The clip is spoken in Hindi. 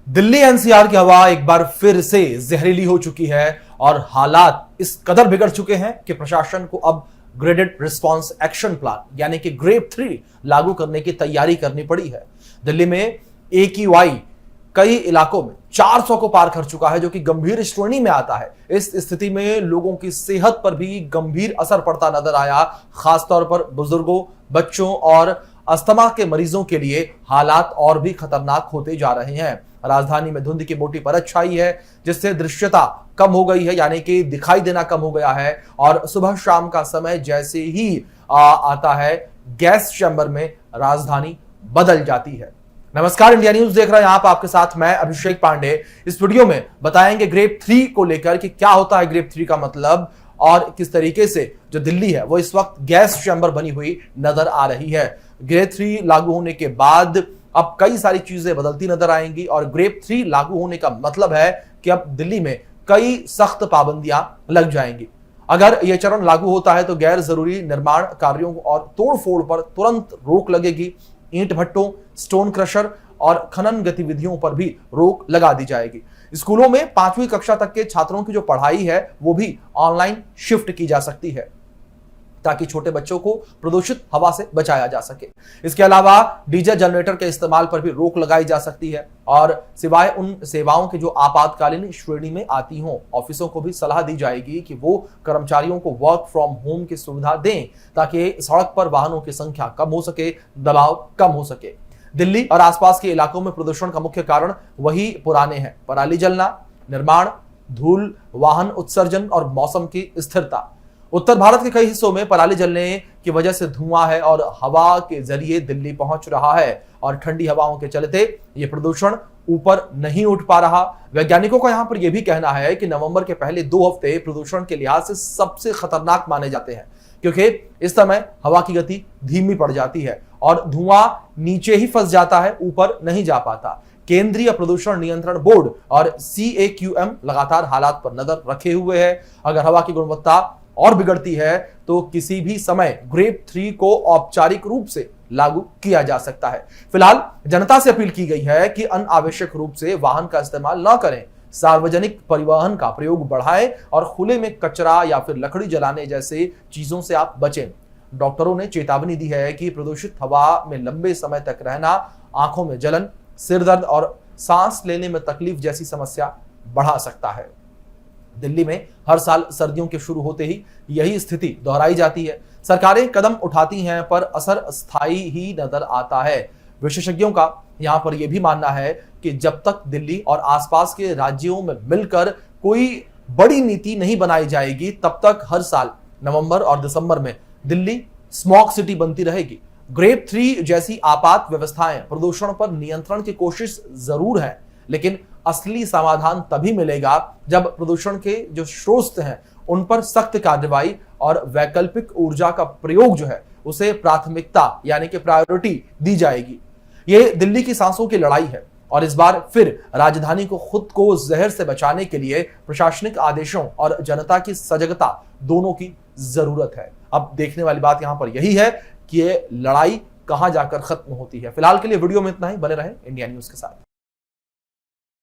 दिल्ली एनसीआर की हवा एक बार फिर से जहरीली हो चुकी है और हालात इस कदर बिगड़ चुके हैं कि प्रशासन को अब ग्रेडेड रिस्पांस एक्शन प्लान यानी कि ग्रेप 3 लागू करने की तैयारी करनी पड़ी है। दिल्ली में AQI कई इलाकों में 400 को पार कर चुका है, जो कि गंभीर श्रेणी में आता है। इस स्थिति में लोगों की सेहत पर भी गंभीर असर पड़ता नजर आया। खासतौर पर बुजुर्गों, बच्चों और अस्थमा के मरीजों के लिए हालात और भी खतरनाक होते जा रहे हैं। राजधानी में धुंध की मोटी परत छाई है, जिससे दृश्यता कम हो गई है, यानी कि दिखाई देना कम हो गया है। और सुबह शाम का समय जैसे ही आता है, गैस चैम्बर में राजधानी बदल जाती है। नमस्कार, इंडिया न्यूज देख रहे हैं आप, आपके साथ मैं अभिषेक पांडे। इस वीडियो में बताएंगे ग्रेप 3 को लेकर कि क्या होता है ग्रेप 3 का मतलब, और किस तरीके से जो दिल्ली है वो इस वक्त गैस चैम्बर बनी हुई नजर आ रही है। ग्रेप 3 लागू होने के बाद अब कई सारी चीजें बदलती नजर आएंगी, और ग्रेप 3 लागू होने का मतलब है कि अब दिल्ली में कई सख्त पाबंदियां लग जाएंगी। अगर यह चरण लागू होता है तो गैर जरूरी निर्माण कार्यों और तोड़फोड़ पर तुरंत रोक लगेगी। ईंट भट्टों, स्टोन क्रशर और खनन गतिविधियों पर भी रोक लगा दी जाएगी। स्कूलों में 5वीं कक्षा तक के छात्रों की जो पढ़ाई है वो भी ऑनलाइन शिफ्ट की जा सकती है, ताकि छोटे बच्चों को प्रदूषित हवा से बचाया जा सके। इसके अलावा डीजल जनरेटर के इस्तेमाल पर भी रोक लगाई जा सकती है, और सिवाय उन सेवाओं के जो आपातकालीन श्रेणी में आती हों, ऑफिसों को भी सलाह दी जाएगी कि वो कर्मचारियों को वर्क फ्रॉम होम की सुविधा दें, ताकि सड़क पर वाहनों की संख्या कम हो सके, दबाव कम हो सके। दिल्ली और आसपास के इलाकों में प्रदूषण का मुख्य कारण वही पुराने हैं: पराली जलना, निर्माण, धूल, वाहन उत्सर्जन और मौसम की स्थिरता। उत्तर भारत के कई हिस्सों में पराली जलने की वजह से धुआं है और हवा के जरिए दिल्ली पहुंच रहा है, और ठंडी हवाओं के चलते यह प्रदूषण ऊपर नहीं उठ पा रहा। वैज्ञानिकों का यहां पर यह भी कहना है कि नवंबर के पहले 2 हफ्ते प्रदूषण के लिहाज से सबसे खतरनाक माने जाते हैं, क्योंकि इस समय हवा की गति धीमी पड़ जाती है और धुआं नीचे ही फंस जाता है, ऊपर नहीं जा पाता। केंद्रीय प्रदूषण नियंत्रण बोर्ड और CAQM लगातार हालात पर नजर रखे हुए है। अगर हवा की गुणवत्ता और बिगड़ती है तो किसी भी समय ग्रेप 3 को औपचारिक रूप से लागू किया जा सकता है। फिलहाल जनता से अपील की गई है कि अनावश्यक रूप से वाहन का इस्तेमाल न करें, सार्वजनिक परिवहन का प्रयोग बढ़ाएं और खुले में कचरा या फिर लकड़ी जलाने जैसे चीजों से आप बचें। डॉक्टरों ने चेतावनी दी है कि प्रदूषित हवा में लंबे समय तक रहना आंखों में जलन, सिर दर्द और सांस लेने में तकलीफ जैसी समस्या बढ़ा सकता है। दिल्ली में हर साल सर्दियों के शुरू होते ही यही स्थिति दोहराई जाती है। सरकारें कदम उठाती हैं, पर असर स्थायी ही नजर आता है। विशेषज्ञों का यहां पर यह भी मानना है कि जब तक दिल्ली और आसपास के राज्यों में मिलकर कोई बड़ी नीति नहीं बनाई जाएगी, तब तक हर साल नवंबर और दिसंबर में दिल्ली स्मॉग सिटी बनती रहेगी। ग्रेप 3 जैसी आपात व्यवस्थाएं प्रदूषण पर नियंत्रण की कोशिश जरूर है, लेकिन असली समाधान तभी मिलेगा जब प्रदूषण के जो स्रोत हैं उन पर सख्त कार्रवाई और वैकल्पिक ऊर्जा का प्रयोग जो है उसे प्राथमिकता यानी कि प्रायोरिटी दी जाएगी। ये दिल्ली की सांसों की लड़ाई है, और इस बार फिर राजधानी को खुद को जहर से बचाने के लिए प्रशासनिक आदेशों और जनता की सजगता दोनों की जरूरत है। अब देखने वाली बात यहां पर यही है कि ये लड़ाई कहां जाकर खत्म होती है। फिलहाल के लिए वीडियो में इतना ही। बने रहें इंडिया न्यूज के साथ।